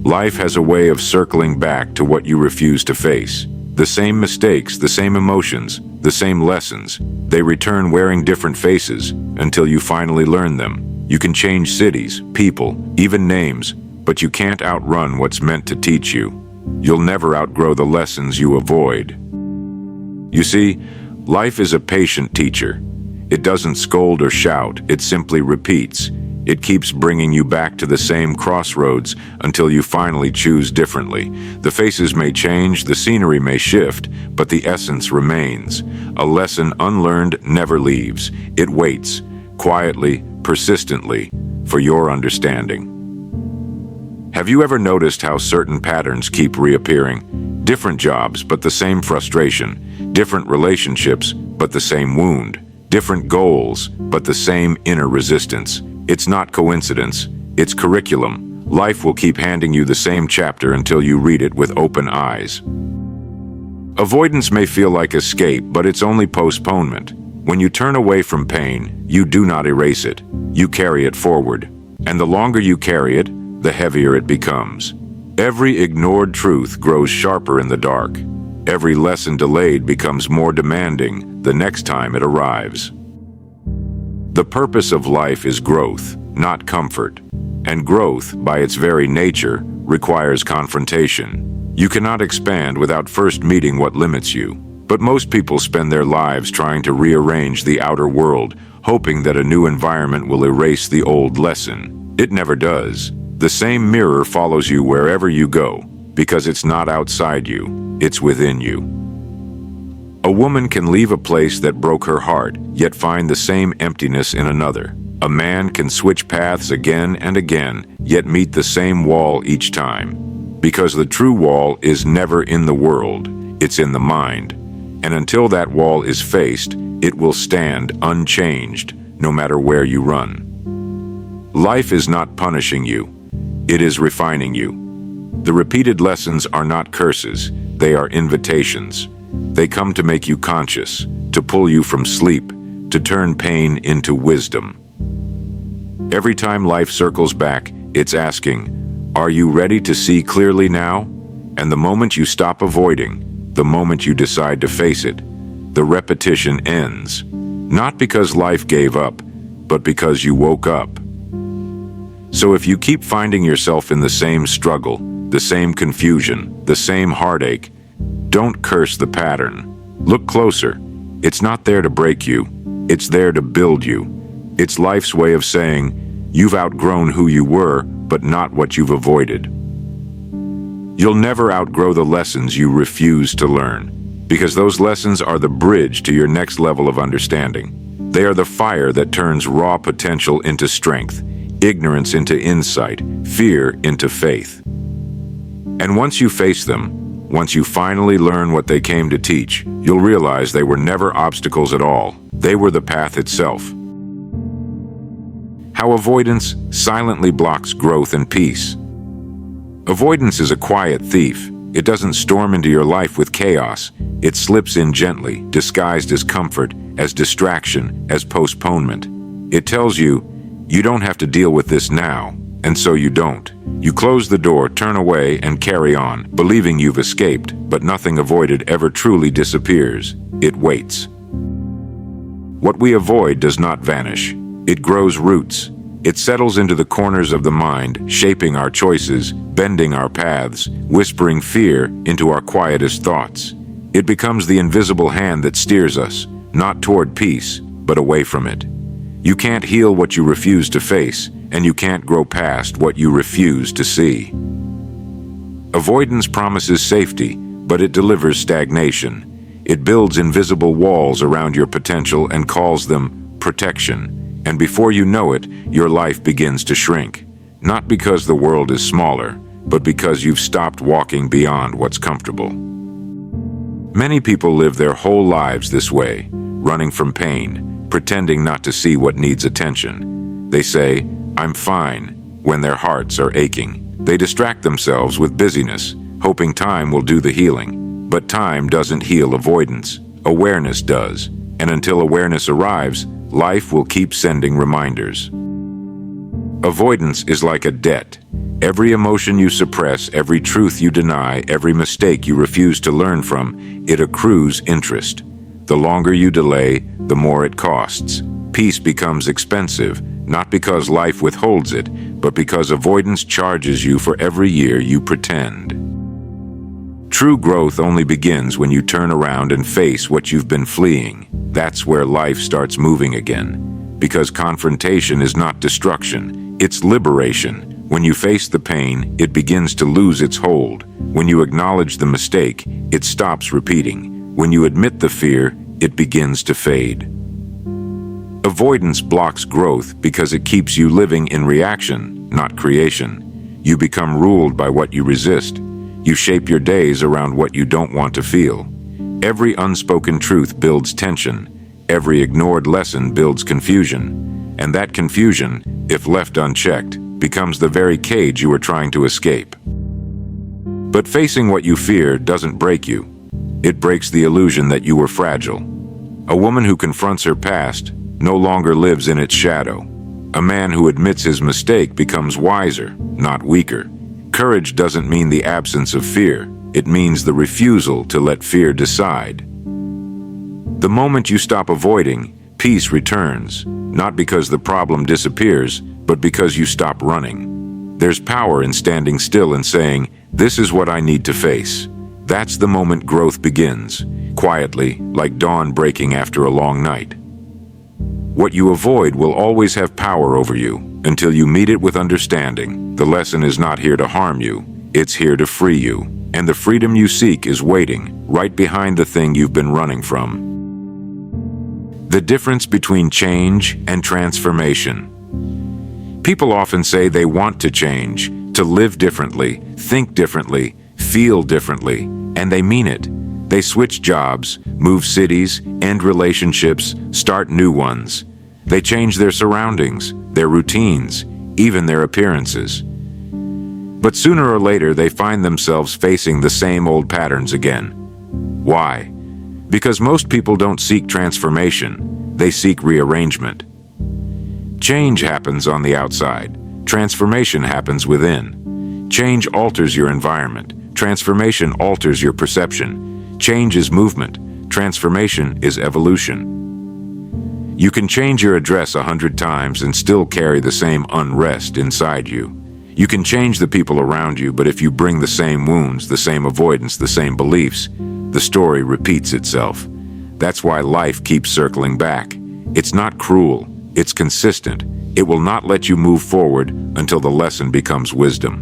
Life has a way of circling back to what you refuse to face. The same mistakes, the same emotions, the same lessons. They return wearing different faces until you finally learn them. You can change cities, people, even names, but you can't outrun what's meant to teach you. You'll never outgrow the lessons you avoid. You see, life is a patient teacher. It doesn't scold or shout, it simply repeats. It keeps bringing you back to the same crossroads until you finally choose differently. The faces may change, the scenery may shift, but the essence remains. A lesson unlearned never leaves. It waits, quietly, persistently, for your understanding. Have you ever noticed how certain patterns keep reappearing? Different jobs, but the same frustration. Different relationships, but the same wound. Different goals, but the same inner resistance. It's not coincidence, it's curriculum. Life will keep handing you the same chapter until you read it with open eyes. Avoidance may feel like escape, but it's only postponement. When you turn away from pain, you do not erase it. You carry it forward. And the longer you carry it, the heavier it becomes. Every ignored truth grows sharper in the dark. Every lesson delayed becomes more demanding the next time it arrives. The purpose of life is growth, not comfort. And growth, by its very nature, requires confrontation. You cannot expand without first meeting what limits you. But most people spend their lives trying to rearrange the outer world, hoping that a new environment will erase the old lesson. It never does. The same mirror follows you wherever you go, because it's not outside you, it's within you. A woman can leave a place that broke her heart, yet find the same emptiness in another. A man can switch paths again and again, yet meet the same wall each time. Because the true wall is never in the world, it's in the mind. And until that wall is faced, it will stand unchanged, no matter where you run. Life is not punishing you, it is refining you. The repeated lessons are not curses, they are invitations. They come to make you conscious, to pull you from sleep, to turn pain into wisdom. Every time life circles back, it's asking, are you ready to see clearly now? And the moment you stop avoiding, the moment you decide to face it, the repetition ends. Not because life gave up, but because you woke up. So if you keep finding yourself in the same struggle, the same confusion, the same heartache, don't curse the pattern. Look closer. It's not there to break you. It's there to build you. It's life's way of saying, you've outgrown who you were, but not what you've avoided. You'll never outgrow the lessons you refuse to learn, because those lessons are the bridge to your next level of understanding. They are the fire that turns raw potential into strength, ignorance into insight, fear into faith. And once you face them, once you finally learn what they came to teach, you'll realize they were never obstacles at all. They were the path itself. How avoidance silently blocks growth and peace. Avoidance is a quiet thief. It doesn't storm into your life with chaos. It slips in gently, disguised as comfort, as distraction, as postponement. It tells you, you don't have to deal with this now, and so you don't. You close the door, turn away, and carry on, believing you've escaped, but nothing avoided ever truly disappears. It waits. What we avoid does not vanish. It grows roots. It settles into the corners of the mind, shaping our choices, bending our paths, whispering fear into our quietest thoughts. It becomes the invisible hand that steers us, not toward peace, but away from it. You can't heal what you refuse to face, and you can't grow past what you refuse to see. Avoidance promises safety, but it delivers stagnation. It builds invisible walls around your potential and calls them protection. And before you know it, your life begins to shrink. Not because the world is smaller, but because you've stopped walking beyond what's comfortable. Many people live their whole lives this way, running from pain, pretending not to see what needs attention. They say, I'm fine, when their hearts are aching. They distract themselves with busyness, hoping time will do the healing. But time doesn't heal avoidance. Awareness does. And until awareness arrives, life will keep sending reminders. Avoidance is like a debt. Every emotion you suppress, every truth you deny, every mistake you refuse to learn from, it accrues interest. The longer you delay, the more it costs. Peace becomes expensive, not because life withholds it, but because avoidance charges you for every year you pretend. True growth only begins when you turn around and face what you've been fleeing. That's where life starts moving again. Because confrontation is not destruction, it's liberation. When you face the pain, it begins to lose its hold. When you acknowledge the mistake, it stops repeating. When you admit the fear, it begins to fade. Avoidance blocks growth because it keeps you living in reaction, not creation. You become ruled by what you resist. You shape your days around what you don't want to feel. Every unspoken truth builds tension. Every ignored lesson builds confusion. And that confusion, if left unchecked, becomes the very cage you were trying to escape. But facing what you fear doesn't break you. It breaks the illusion that you were fragile. A woman who confronts her past no longer lives in its shadow. A man who admits his mistake becomes wiser, not weaker. Courage doesn't mean the absence of fear. It means the refusal to let fear decide. The moment you stop avoiding, peace returns, not because the problem disappears, but because you stop running. There's power in standing still and saying, "This is what I need to face." That's the moment growth begins, quietly, like dawn breaking after a long night. What you avoid will always have power over you until you meet it with understanding. The lesson is not here to harm you, it's here to free you. And the freedom you seek is waiting, right behind the thing you've been running from. The difference between change and transformation. People often say they want to change, to live differently, think differently, feel differently, and they mean it. They switch jobs, move cities, end relationships, start new ones. They change their surroundings, their routines, even their appearances. But sooner or later, they find themselves facing the same old patterns again. Why? Because most people don't seek transformation, they seek rearrangement. Change happens on the outside. Transformation happens within. Change alters your environment. Transformation alters your perception. Change is movement. Transformation is evolution. You can change your address 100 times and still carry the same unrest inside you. You can change the people around you, but if you bring the same wounds, the same avoidance, the same beliefs, the story repeats itself. That's why life keeps circling back. It's not cruel, it's consistent. It will not let you move forward until the lesson becomes wisdom.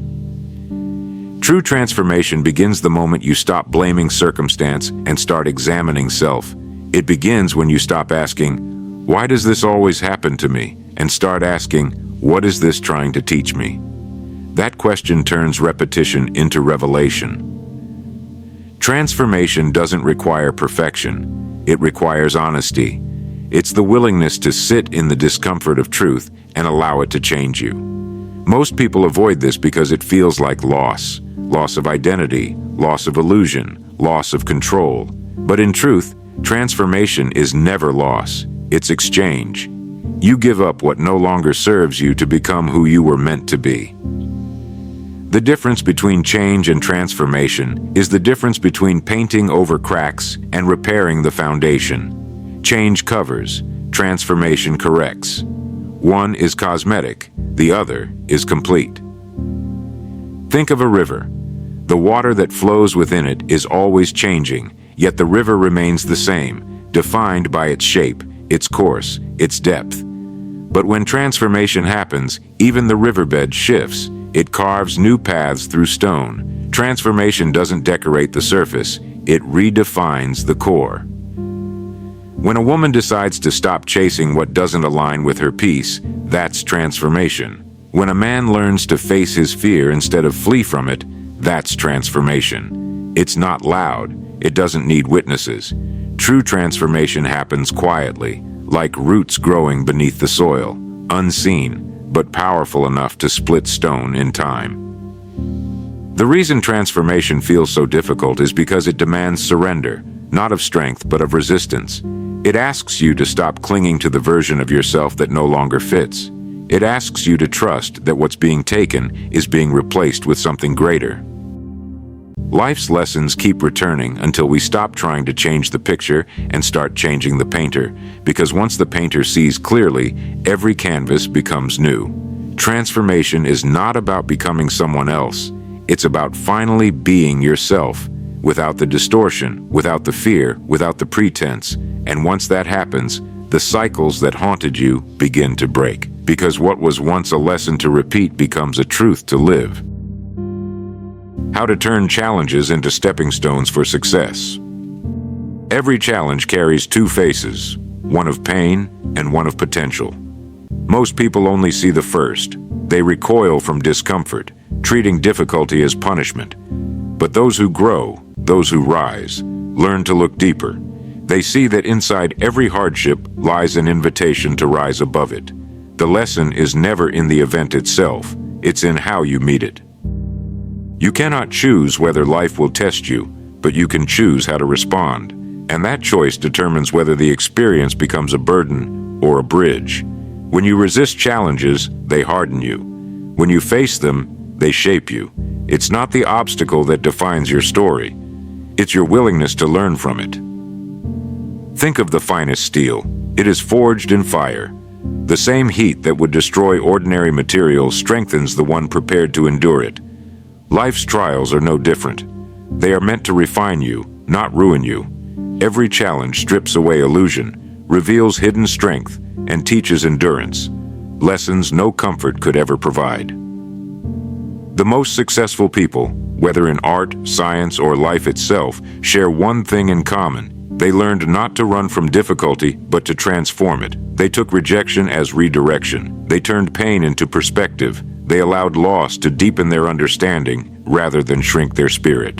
True transformation begins the moment you stop blaming circumstance and start examining self. It begins when you stop asking, "Why does this always happen to me?" and start asking, "What is this trying to teach me?" That question turns repetition into revelation. Transformation doesn't require perfection. It requires honesty. It's the willingness to sit in the discomfort of truth and allow it to change you. Most people avoid this because it feels like loss. Loss of identity, loss of illusion, loss of control. But in truth, transformation is never loss. It's exchange. You give up what no longer serves you to become who you were meant to be. The difference between change and transformation is the difference between painting over cracks and repairing the foundation. Change covers, transformation corrects. One is cosmetic, the other is complete. Think of a river. The water that flows within it is always changing, yet the river remains the same, defined by its shape, its course, its depth. But when transformation happens, even the riverbed shifts. It carves new paths through stone. Transformation doesn't decorate the surface, it redefines the core. When a woman decides to stop chasing what doesn't align with her peace, that's transformation. When a man learns to face his fear instead of flee from it, that's transformation. It's not loud, it doesn't need witnesses. True transformation happens quietly, like roots growing beneath the soil, unseen, but powerful enough to split stone in time. The reason transformation feels so difficult is because it demands surrender, not of strength but of resistance. It asks you to stop clinging to the version of yourself that no longer fits. It asks you to trust that what's being taken is being replaced with something greater. Life's lessons keep returning until we stop trying to change the picture and start changing the painter, because once the painter sees clearly, every canvas becomes new. Transformation is not about becoming someone else. It's about finally being yourself, without the distortion, without the fear, without the pretense. And once that happens, the cycles that haunted you begin to break, because what was once a lesson to repeat becomes a truth to live. How to turn challenges into stepping stones for success. Every challenge carries two faces, one of pain and one of potential. Most people only see the first. They recoil from discomfort, treating difficulty as punishment. But those who grow, those who rise, learn to look deeper. They see that inside every hardship lies an invitation to rise above it. The lesson is never in the event itself, it's in how you meet it. You cannot choose whether life will test you, but you can choose how to respond. And that choice determines whether the experience becomes a burden or a bridge. When you resist challenges, they harden you. When you face them, they shape you. It's not the obstacle that defines your story. It's your willingness to learn from it. Think of the finest steel. It is forged in fire. The same heat that would destroy ordinary material strengthens the one prepared to endure it. Life's trials are no different. They are meant to refine you, not ruin you. Every challenge strips away illusion, reveals hidden strength, and teaches endurance, lessons no comfort could ever provide. The most successful people, whether in art, science, or life itself, share one thing in common. They learned not to run from difficulty, but to transform it. They took rejection as redirection. They turned pain into perspective. They allowed loss to deepen their understanding rather than shrink their spirit.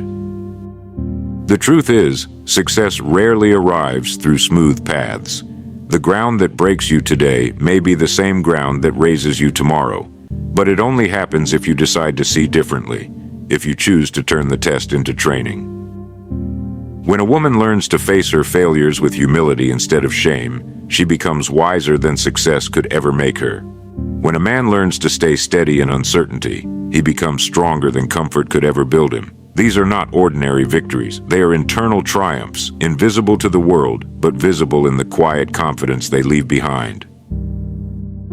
The truth is, success rarely arrives through smooth paths. The ground that breaks you today may be the same ground that raises you tomorrow, but it only happens if you decide to see differently, if you choose to turn the test into training. When a woman learns to face her failures with humility instead of shame, she becomes wiser than success could ever make her. When a man learns to stay steady in uncertainty, he becomes stronger than comfort could ever build him. These are not ordinary victories. They are internal triumphs, invisible to the world, but visible in the quiet confidence they leave behind.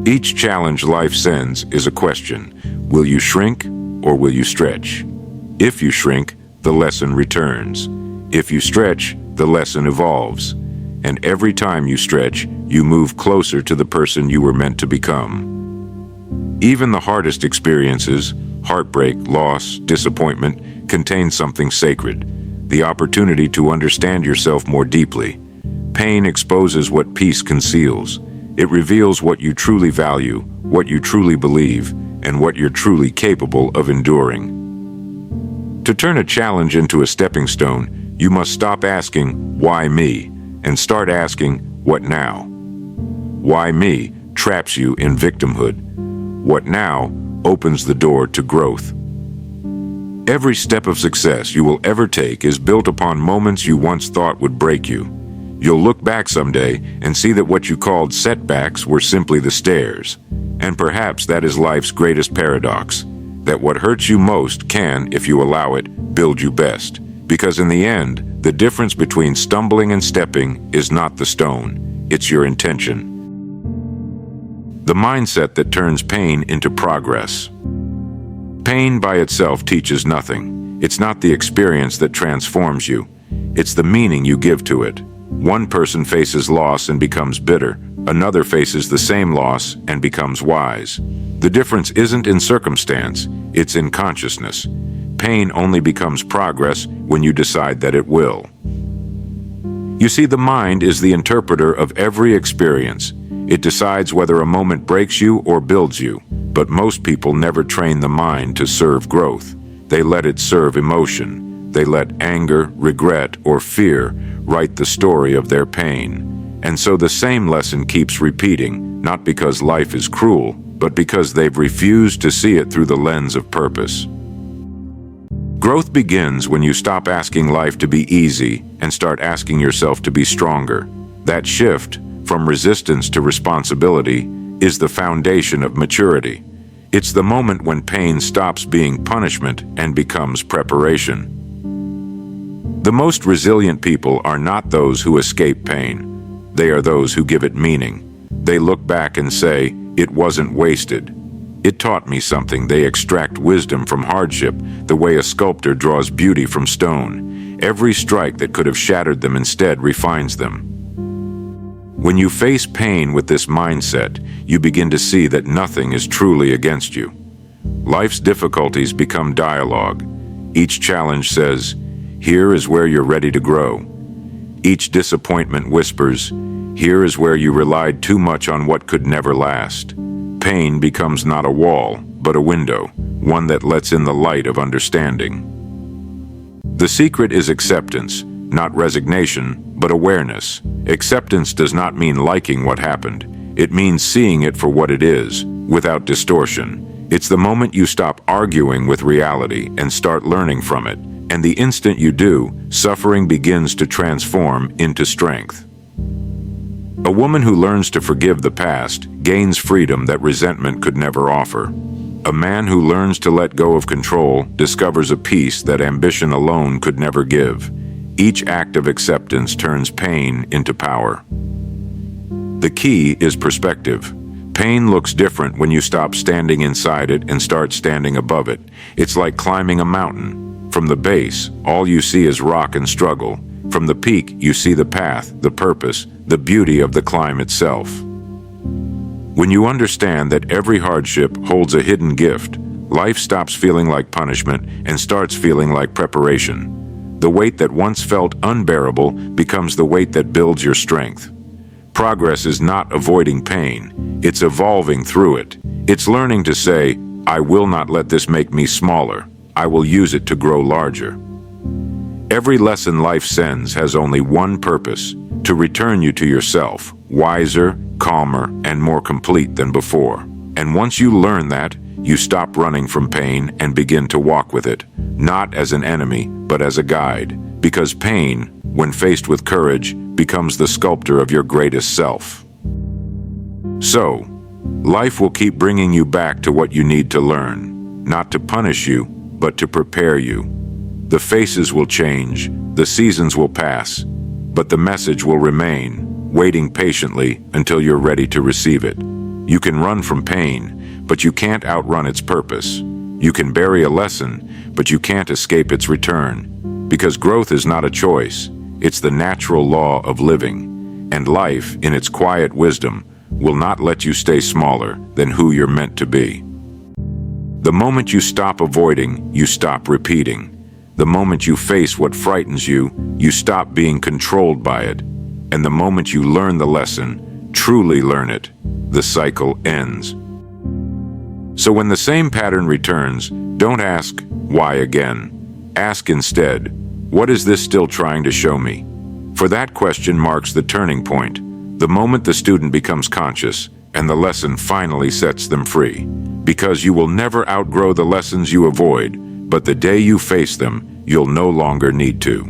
Each challenge life sends is a question. Will you shrink or will you stretch? If you shrink, the lesson returns. If you stretch, the lesson evolves. And every time you stretch, you move closer to the person you were meant to become. Even the hardest experiences, heartbreak, loss, disappointment, contain something sacred, the opportunity to understand yourself more deeply. Pain exposes what peace conceals. It reveals what you truly value, what you truly believe, and what you're truly capable of enduring. To turn a challenge into a stepping stone, you must stop asking, "Why me?" and start asking, "What now?" Why me traps you in victimhood. What now opens the door to growth. Every step of success you will ever take is built upon moments you once thought would break you. You'll look back someday and see that what you called setbacks were simply the stairs. And perhaps that is life's greatest paradox, that what hurts you most can, if you allow it, build you best. Because in the end, the difference between stumbling and stepping is not the stone, it's your intention. The mindset that turns pain into progress. Pain by itself teaches nothing. It's not the experience that transforms you. It's the meaning you give to it. One person faces loss and becomes bitter. Another faces the same loss and becomes wise. The difference isn't in circumstance, it's in consciousness. Pain only becomes progress when you decide that it will. You see, the mind is the interpreter of every experience. It decides whether a moment breaks you or builds you. But most people never train the mind to serve growth. They let it serve emotion. They let anger, regret, or fear write the story of their pain. And so the same lesson keeps repeating, not because life is cruel, but because they've refused to see it through the lens of purpose. Growth begins when you stop asking life to be easy and start asking yourself to be stronger. That shift, from resistance to responsibility, is the foundation of maturity. It's the moment when pain stops being punishment and becomes preparation. The most resilient people are not those who escape pain. They are those who give it meaning. They look back and say, "It wasn't wasted. It taught me something." They extract wisdom from hardship, the way a sculptor draws beauty from stone. Every strike that could have shattered them instead refines them. When you face pain with this mindset, you begin to see that nothing is truly against you. Life's difficulties become dialogue. Each challenge says, "Here is where you're ready to grow." Each disappointment whispers, "Here is where you relied too much on what could never last." Pain becomes not a wall, but a window, one that lets in the light of understanding. The secret is acceptance, not resignation, but awareness. Acceptance does not mean liking what happened. It means seeing it for what it is, without distortion. It's the moment you stop arguing with reality and start learning from it. And the instant you do, suffering begins to transform into strength. A woman who learns to forgive the past gains freedom that resentment could never offer. A man who learns to let go of control discovers a peace that ambition alone could never give. Each act of acceptance turns pain into power. The key is perspective. Pain looks different when you stop standing inside it and start standing above it. It's like climbing a mountain. From the base, all you see is rock and struggle. From the peak, you see the path, the purpose, the beauty of the climb itself. When you understand that every hardship holds a hidden gift, life stops feeling like punishment and starts feeling like preparation. The weight that once felt unbearable becomes the weight that builds your strength. Progress is not avoiding pain, it's evolving through it. It's learning to say, "I will not let this make me smaller. I will use it to grow larger." Every lesson life sends has only one purpose: to return you to yourself, wiser, calmer, and more complete than before. And once you learn that, you stop running from pain and begin to walk with it, not as an enemy, but as a guide. Because pain, when faced with courage, becomes the sculptor of your greatest self. So, life will keep bringing you back to what you need to learn, not to punish you, but to prepare you. The faces will change, the seasons will pass, but the message will remain, waiting patiently until you're ready to receive it. You can run from pain, but you can't outrun its purpose. You can bury a lesson, but you can't escape its return. Because growth is not a choice, it's the natural law of living. And life, in its quiet wisdom, will not let you stay smaller than who you're meant to be. The moment you stop avoiding, you stop repeating. The moment you face what frightens you, you stop being controlled by it. And the moment you learn the lesson, truly learn it, the cycle ends. So when the same pattern returns, don't ask, "Why again?" Ask instead, "What is this still trying to show me?" For that question marks the turning point, the moment the student becomes conscious and the lesson finally sets them free. Because you will never outgrow the lessons you avoid, but the day you face them, you'll no longer need to.